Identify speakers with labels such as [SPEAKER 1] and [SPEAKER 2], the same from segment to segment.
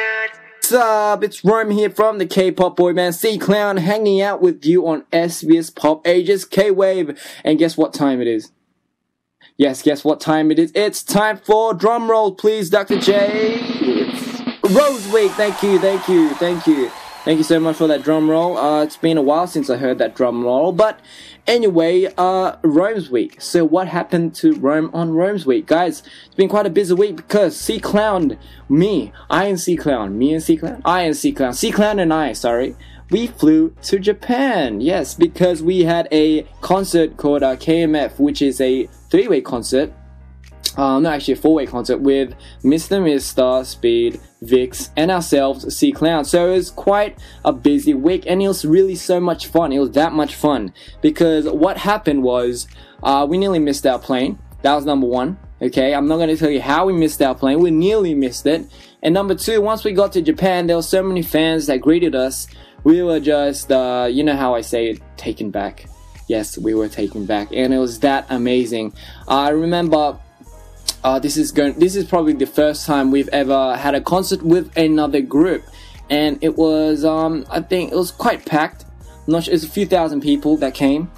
[SPEAKER 1] What's up? It's Rome here from the K-pop boy band C Clown, hanging out with you on SBS PopAsia's K-Wave. And guess what time it is? Yes, guess what time it is? It's time for drum roll, please, Dr. J. It's Rose Week. Thank you. Thank you so much for that drum roll. It's been a while since I heard that drum roll. But anyway, Rome's Week. So what happened to Rome on Rome's Week? Guys, it's been quite a busy week because C Clown and C Clown, we flew to Japan. Yes, because we had a concert called KMF, which is a three-way concert. No, actually a four-way concert with Mr. Speed, Vix, and ourselves, C Clown. So it was quite a busy week, and it was really so much fun. It was that much fun because what happened was we nearly missed our plane. That was number one. Okay, I'm not going to tell you how we missed our plane. We nearly missed it. And number two, once we got to Japan, there were so many fans that greeted us. We were just, you know how I say it, taken back. Yes, we were taken back, and it was that amazing. I remember. This is probably the first time we've ever had a concert with another group, and it was I think it was quite packed. I'm not sure, it's a few thousand people that came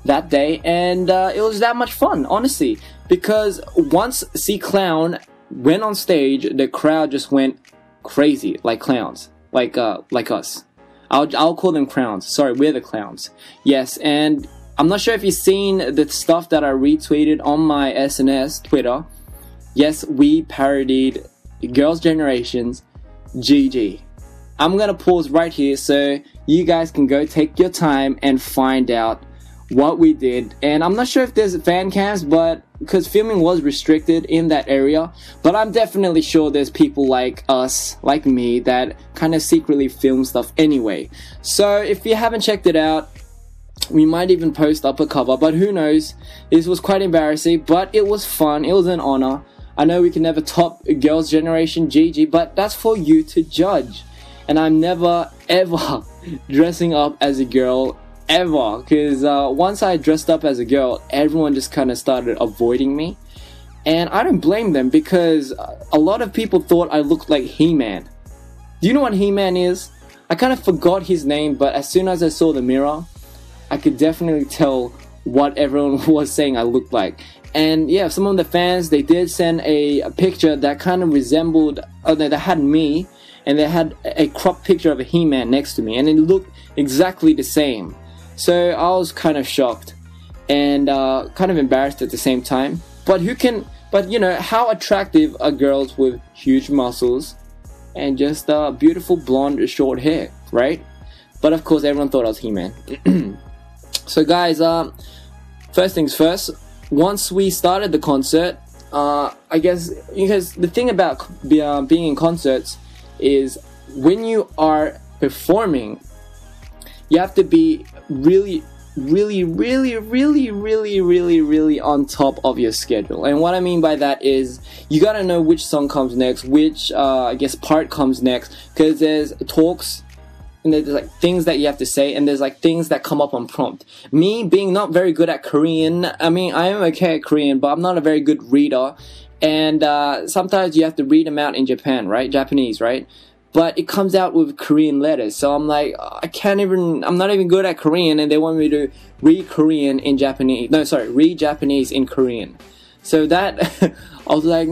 [SPEAKER 1] that day, and it was that much fun, honestly, because once C Clown went on stage, the crowd just went crazy, like clowns, like us. I'll call them clowns. Sorry, we're the clowns. Yes, and I'm not sure if you've seen the stuff that I retweeted on my SNS Twitter. Yes, we parodied Girls' Generation's GG. I'm gonna pause right here so you guys can go take your time and find out what we did. And I'm not sure if there's fan cams, but because filming was restricted in that area, but I'm definitely sure there's people like us, like me, that kind of secretly film stuff anyway. So if you haven't checked it out, we might even post up a cover, but who knows. This was quite embarrassing, but it was fun. It was an honor. I know we can never top Girls' Generation GG, but that's for you to judge. And I'm never ever dressing up as a girl ever, because once I dressed up as a girl, everyone just kind of started avoiding me, and I don't blame them, because a lot of people thought I looked like He-Man. Do you know what He-Man is? I kind of forgot his name, but as soon as I saw the mirror, I could definitely tell what everyone was saying I looked like. And yeah, some of the fans, they did send a picture that kind of resembled, that had me, and they had a cropped picture of a He-Man next to me, and it looked exactly the same. So I was kind of shocked and kind of embarrassed at the same time. But you know, how attractive are girls with huge muscles and just beautiful blonde short hair, right? But of course, everyone thought I was He-Man. So guys, first things first, once we started the concert, I guess, because the thing about being in concerts is when you are performing, you have to be really on top of your schedule. And what I mean by that is you gotta know which song comes next, which I guess part comes next, because there's talks and there's like things that you have to say, and there's like things that come up on prompt. Me being not very good at Korean, I mean, I am okay at Korean, but I'm not a very good reader, and sometimes you have to read them out in Japanese, right? But it comes out with Korean letters, so I'm like, I'm not even good at Korean, and they want me to read Korean in Japanese. No, sorry, read Japanese in Korean. So that, I was like,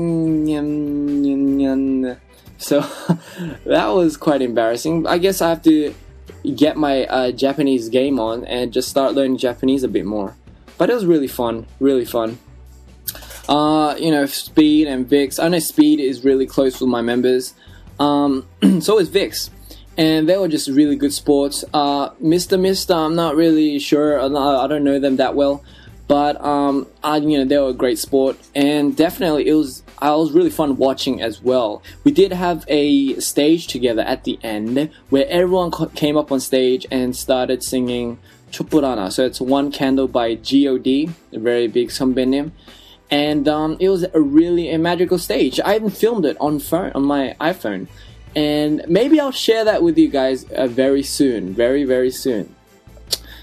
[SPEAKER 1] so that was quite embarrassing. I guess I have to get my Japanese game on and just start learning Japanese a bit more. But it was really fun, really fun. You know, Speed and Vix. I know Speed is really close with my members. So is Vix, and they were just really good sports. Mr. I'm not really sure. I don't know them that well, but you know, they were a great sport, and definitely it was really fun watching as well. We did have a stage together at the end where everyone came up on stage and started singing Chupurana. So it's One Candle by G.O.D, a very big 선배님. And it was a magical stage. I even filmed it on my iPhone, and maybe I'll share that with you guys very soon, very soon.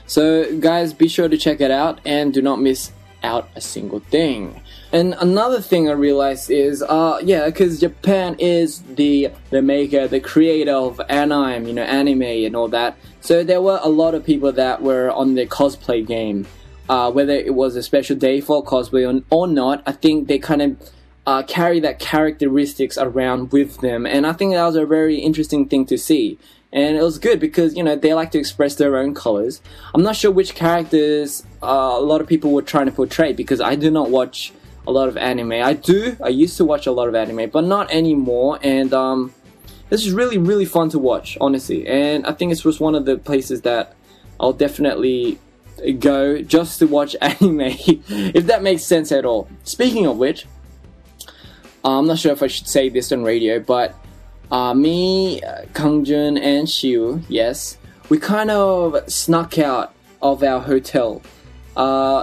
[SPEAKER 1] So guys, be sure to check it out and do not miss out a single thing. And another thing I realized is, because Japan is the maker, the creator of anime, anime and all that. So there were a lot of people that were on the cosplay game. Whether it was a special day for cosplay or not, I think they kind of carry that characteristics around with them. And I think that was a very interesting thing to see. And it was good because, they like to express their own colors. I'm not sure which characters a lot of people were trying to portray, because I do not watch a lot of anime. I used to watch a lot of anime, but not anymore. And this is really, really fun to watch, honestly. And I think it's just one of the places that I'll definitely go just to watch anime, if that makes sense at all. Speaking of which, I'm not sure if I should say this on radio, but me, Kangjun, and Shiu, yes, we kind of snuck out of our hotel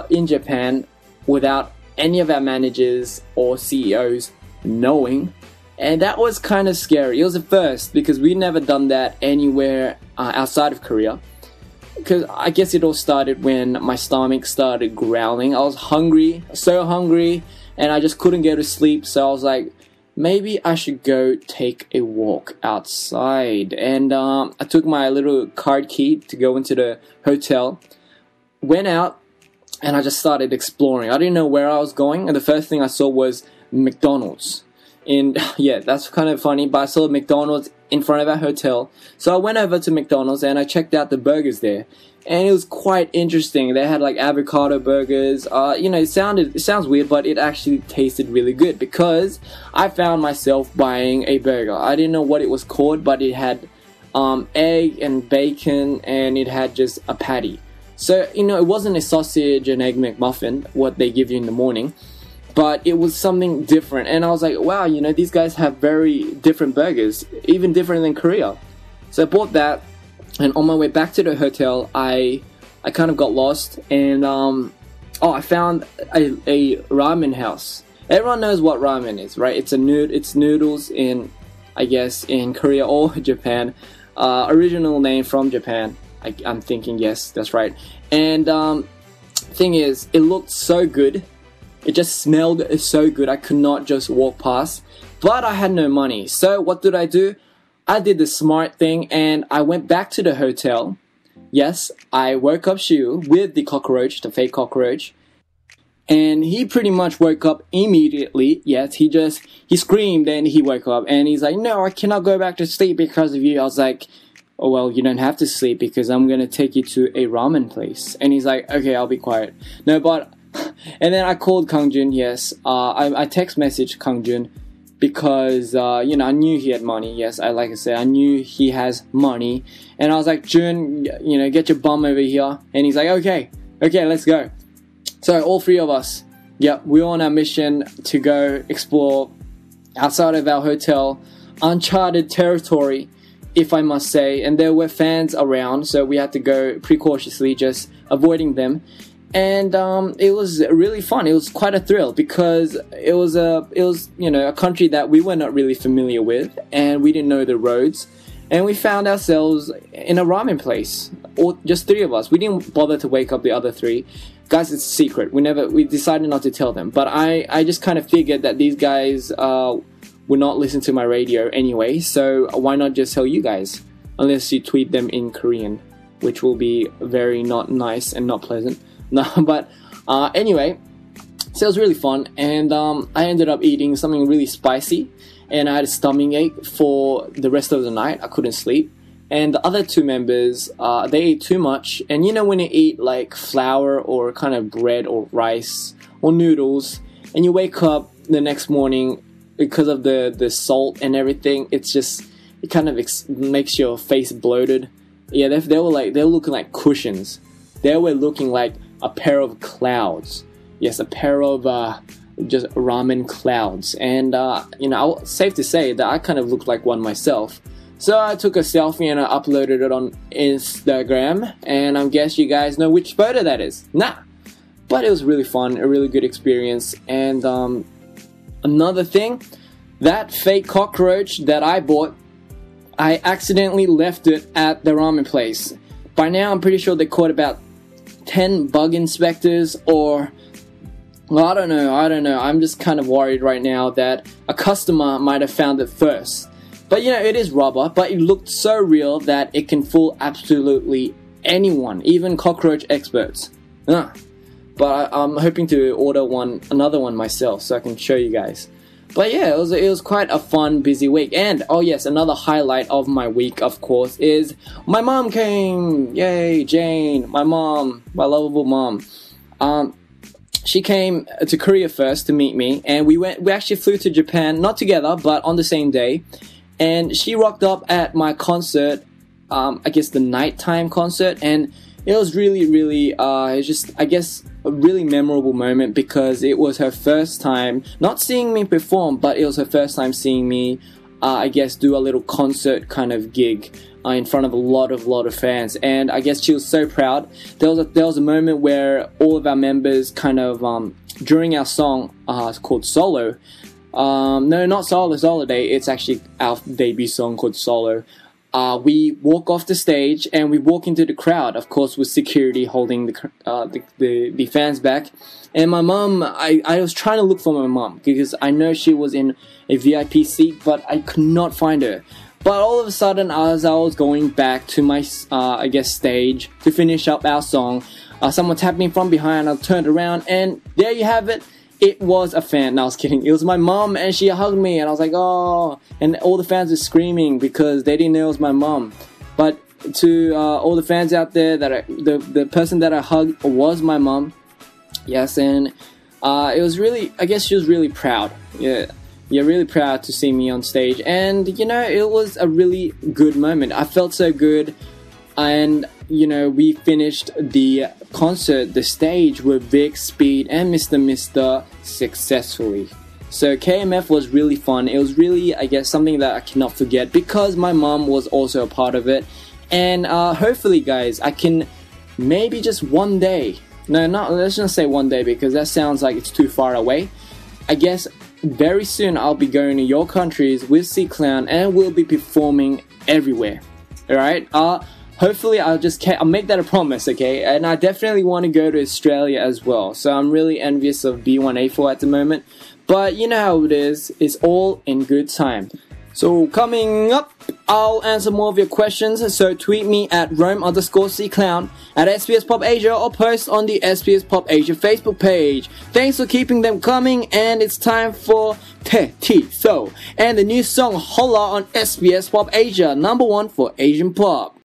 [SPEAKER 1] in Japan without any of our managers or CEOs knowing, and that was kind of scary. It was a first because we'd never done that anywhere outside of Korea. Because I guess it all started when my stomach started growling. I was hungry, so hungry, and I just couldn't go to sleep. So I was like, maybe I should go take a walk outside. And I took my little card key to go into the hotel, went out, and I just started exploring. I didn't know where I was going, and the first thing I saw was McDonald's. And yeah, that's kind of funny, but I saw McDonald's in front of our hotel. So I went over to McDonald's and I checked out the burgers there. And it was quite interesting. They had like avocado burgers. It sounds weird, but it actually tasted really good because I found myself buying a burger. I didn't know what it was called, but it had egg and bacon, and it had just a patty. So, it wasn't a sausage and egg McMuffin, what they give you in the morning, but it was something different. And I was like, wow, these guys have very different burgers, even different than Korea. So I bought that, and on my way back to the hotel, I kind of got lost, and I found a ramen house. Everyone knows what ramen is, right? It's noodles in, I guess, in Korea or Japan. Original name from Japan. I'm thinking, yes, that's right. And thing is, it looked so good. It just smelled so good. I could not just walk past. But I had no money. So what did I do? I did the smart thing and I went back to the hotel. Yes, I woke up Shiu with the cockroach, the fake cockroach. And he pretty much woke up immediately. Yes, he screamed and he woke up. And he's like, no, I cannot go back to sleep because of you. I was like, oh, well, you don't have to sleep because I'm going to take you to a ramen place. And he's like, okay, I'll be quiet. No, but... And then I called Kangjun, yes. I text messaged Kangjun because, I knew he had money. Yes, like I said, I knew he has money. And I was like, Jun, get your bum over here. And he's like, okay, let's go. So all three of us, we're on our mission to go explore outside of our hotel, uncharted territory, if I must say. And there were fans around, so we had to go precautiously, just avoiding them. And it was really fun. It was quite a thrill because it was a country that we were not really familiar with, and we didn't know the roads. And we found ourselves in a ramen place, or just three of us. We didn't bother to wake up the other three. Guys, it's a secret. We decided not to tell them. But I just kind of figured that these guys would not listen to my radio anyway, so why not just tell you guys? Unless you tweet them in Korean, which will be very not nice and not pleasant. No, but anyway, so it was really fun, and I ended up eating something really spicy, and I had a stomach ache for the rest of the night. I couldn't sleep, and the other two members, they ate too much, and when you eat like flour or kind of bread or rice or noodles, and you wake up the next morning because of the salt and everything, it kind of makes your face bloated. Yeah, they were looking like cushions. They were looking like a pair of clouds. Yes, a pair of just ramen clouds. And, safe to say that I kind of looked like one myself. So I took a selfie and I uploaded it on Instagram. And I guess you guys know which photo that is. Nah. But it was really fun, a really good experience. And another thing, that fake cockroach that I bought, I accidentally left it at the ramen place. By now, I'm pretty sure they caught about 10 bug inspectors or Well, I don't know. I'm just kind of worried right now that a customer might have found it first. But it is rubber, but it looked so real that it can fool absolutely anyone, even cockroach experts. But I'm hoping to order another one myself so I can show you guys. But yeah, it was quite a fun, busy week. And oh yes, another highlight of my week, of course, is my mom came. Yay, Jane, my mom, my lovable mom. She came to Korea first to meet me, and we actually flew to Japan, not together, but on the same day. And she rocked up at my concert, I guess the nighttime concert, and it was really, I guess, a really memorable moment because it was her first time, not seeing me perform, but it was her first time seeing me, I guess, do a little concert kind of gig in front of a lot of fans. And I guess she was so proud. There was a moment where all of our members kind of, during our song called Solo, no, not Solo Day, it's actually our debut song called Solo. We walk off the stage and we walk into the crowd, of course, with security holding the fans back. And my mom, I was trying to look for my mom because I know she was in a VIP seat, but I could not find her. But all of a sudden, as I was going back to my, I guess, stage to finish up our song, someone tapped me from behind. I turned around, and there you have it. It was a fan. No, I was kidding. It was my mom, and she hugged me, and I was like, oh. And all the fans were screaming because they didn't know it was my mom. But to all the fans out there, the person that I hugged was my mom. Yes, and it was really, I guess she was really proud. Yeah, really proud to see me on stage. And, it was a really good moment. I felt so good. And, we finished the concert, the stage with Vic, Speed, and Mr. successfully. So KMF was really fun. It was really, I guess, something that I cannot forget because my mom was also a part of it. And hopefully, guys, I can maybe just one day. No, let's not say one day because that sounds like it's too far away. I guess very soon I'll be going to your countries with C-Clown and we'll be performing everywhere. Alright? Hopefully I'll make that a promise, okay? And I definitely want to go to Australia as well. So I'm really envious of B1A4 at the moment. But you know how it is. It's all in good time. So coming up, I'll answer more of your questions. So tweet me at Rome_C-Clown at SBS PopAsia or post on the SBS PopAsia Facebook page. Thanks for keeping them coming, and it's time for Te Ti So and the new song Holla on SBS PopAsia, #1 for Asian pop.